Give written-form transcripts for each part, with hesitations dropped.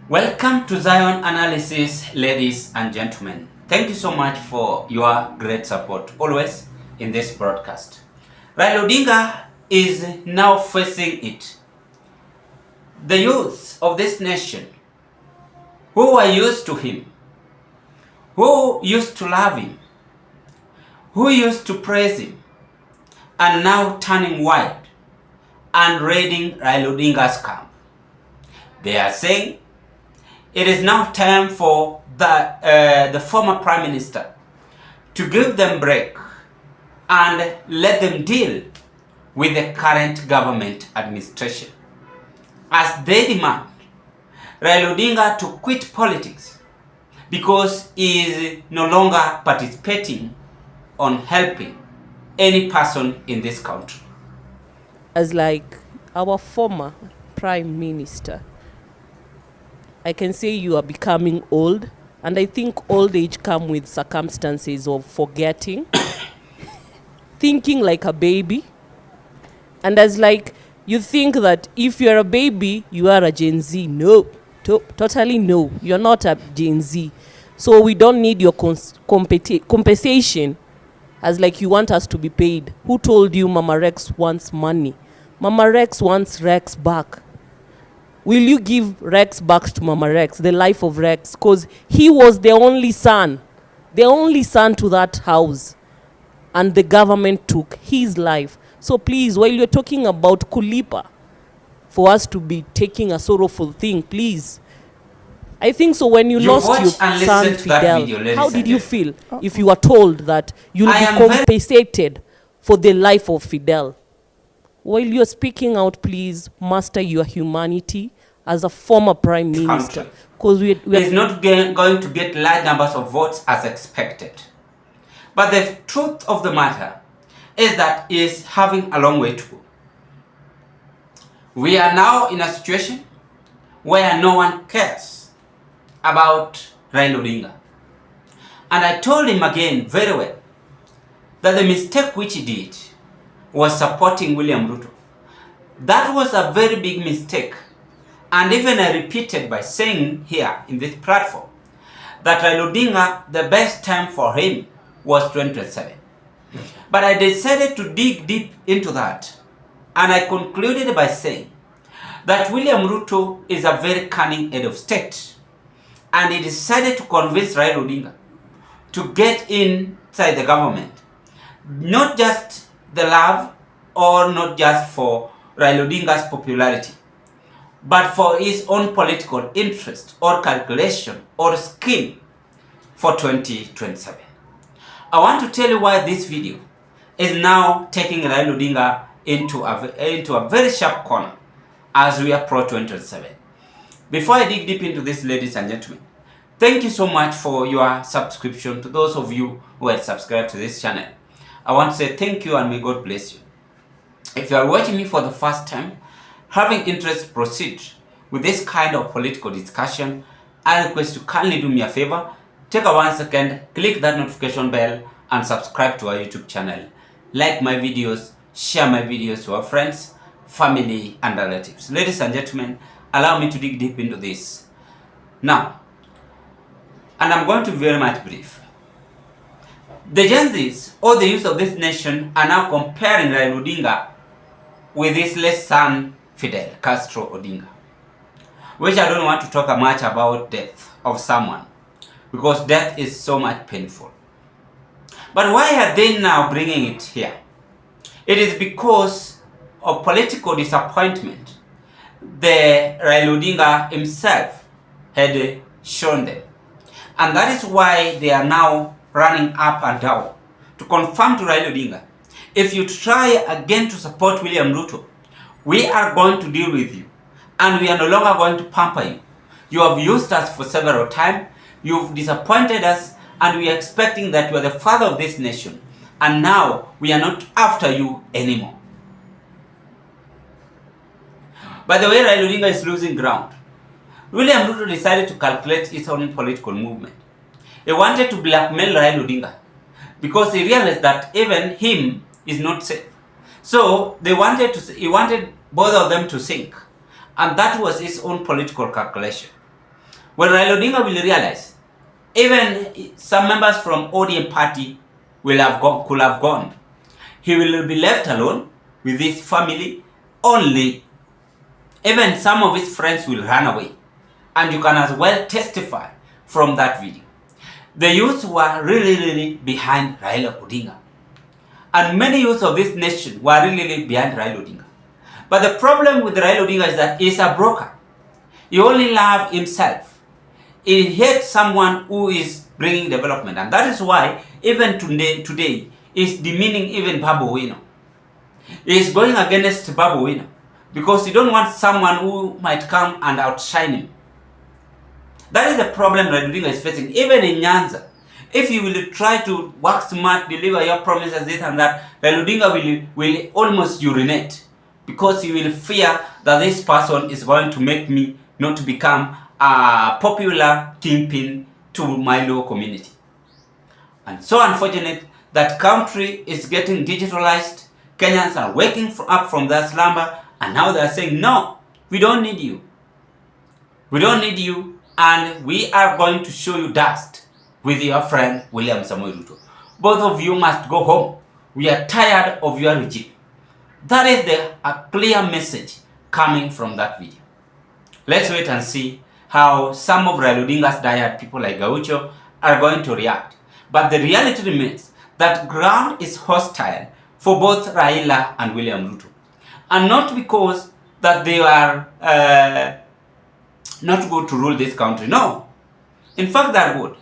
Welcome to Zion Analysis, ladies and gentlemen. Thank you so much for your great support always in this broadcast. Raila Odinga is now facing it. The youth of this nation who were used to him, who used to love him, who used to praise him, are now turning white and raiding Raila Odinga's camp. They are saying it is now time for the former Prime Minister to give them break and let them deal with the current government administration, as they demand Raila Odinga to quit politics because he is no longer participating on helping any person in this country. As like our former Prime Minister, I can say you are becoming old, and I think old age comes with circumstances of forgetting, thinking like a baby, and as like you think that if you're a baby, you are a Gen Z. No, totally no, you're not a Gen Z. So we don't need your compensation, as like you want us to be paid. Who told you Mama Rex wants money? Mama Rex wants Rex back. Will you give Rex back to Mama Rex, the life of Rex? Because he was the only son to that house. And the government took his life. So please, while you're talking about Kulipa, for us to be taking a sorrowful thing, please. I think so when you lost your son Fidel, how did you feel if you were told that you'll be compensated for the life of Fidel? While you're speaking out, please master your humanity as a former Prime Minister. Because we're not going to get large numbers of votes as expected. But the truth of the matter is that he is having a long way to go. We are now in a situation where no one cares about Raila Odinga. And I told him again very well that the mistake which he did was supporting William Ruto. That was a very big mistake. And even I repeated by saying here in this platform that Raila Odinga, the best time for him was 2027. But I decided to dig deep into that. And I concluded by saying that William Ruto is a very cunning head of state. And he decided to convince Raila Odinga to get inside the government. Not just the love or not just for Raila Odinga's popularity, but for his own political interest or calculation or scheme for 2027. I want to tell you why this video is now taking Raila Odinga into a very sharp corner as we approach 2027. Before I dig deep into this, ladies and gentlemen, thank you so much for your subscription. To those of you who have subscribed to this channel, I want to say thank you and may God bless you. If you are watching me for the first time, having interest to proceed with this kind of political discussion, I request you kindly do me a favor. Take a 1 second, click that notification bell and subscribe to our YouTube channel. Like my videos, share my videos to our friends, family and relatives. Ladies and gentlemen, allow me to dig deep into this. Now, and I'm going to be very much brief. The GENZ'S, or the youth of this nation, are now comparing Raila Odinga with his late son Fidel Castro Odinga, which I don't want to talk much about death of someone, because death is so much painful. But why are they now bringing it here? It is because of political disappointment the Raila Odinga himself had shown them. And that is why they are now running up and down to confirm to Raila Odinga, if you try again to support William Ruto, we are going to deal with you and we are no longer going to pamper you. You have used us for several times, you've disappointed us, and we are expecting that you are the father of this nation, and now we are not after you anymore. By the way, Raila Odinga is losing ground. William Ruto decided to calculate his own political movement. He wanted to blackmail Raila Odinga because he realized that even him is not safe. So he wanted both of them to sink. And that was his own political calculation. When Raila Odinga will realize, even some members from ODM party could have gone. He will be left alone with his family only. Even some of his friends will run away. And you can as well testify from that video. The youth were really behind Raila Odinga. And many youth of this nation were really behind Raila Odinga. But the problem with Raila Odinga is that he's a broker. He only loves himself. He hates someone who is bringing development. And that is why even today is demeaning even Babu Owino. He is going against Babu Owino because he don't want someone who might come and outshine him. That is the problem Raila Odinga is facing. Even in Nyanza, if you will try to work smart, deliver your promises, this and that, Raila Odinga will almost urinate because he will fear that this person is going to make me not to become a popular kingpin to my low community. And so unfortunate that country is getting digitalized. Kenyans are waking up from their slumber and now they are saying, no, we don't need you. We don't need you and we are going to show you dust with your friend William Samoei Ruto. Both of you must go home. We are tired of your regime. That is a clear message coming from that video. Let's wait and see how some of Raila Odinga's diehard people like Gaucho are going to react. But the reality remains that ground is hostile for both Raila and William Ruto. And not because that they are not good to rule this country. No. In fact, they are good.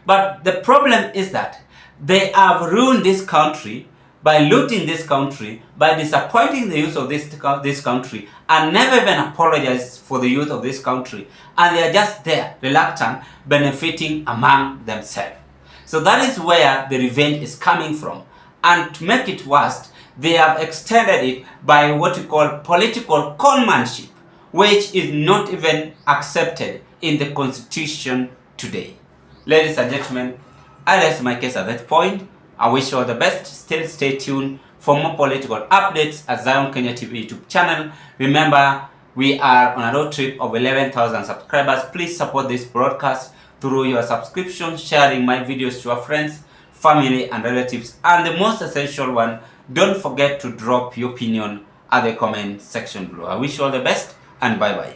But the problem is that they have ruined this country by looting this country, by disappointing the youth of this country, and never even apologize for the youth of this country. And they are just there, reluctant, benefiting among themselves. So that is where the revenge is coming from. And to make it worse, they have extended it by what we call political conmanship, which is not even accepted in the constitution today. Ladies and gentlemen, I rest my case at that point. I wish you all the best. Still stay tuned for more political updates at Zion Kenya TV YouTube channel. Remember, we are on a road trip of 11,000 subscribers. Please support this broadcast through your subscription, sharing my videos to your friends, family and relatives. And the most essential one, don't forget to drop your opinion at the comment section below. I wish you all the best and bye-bye.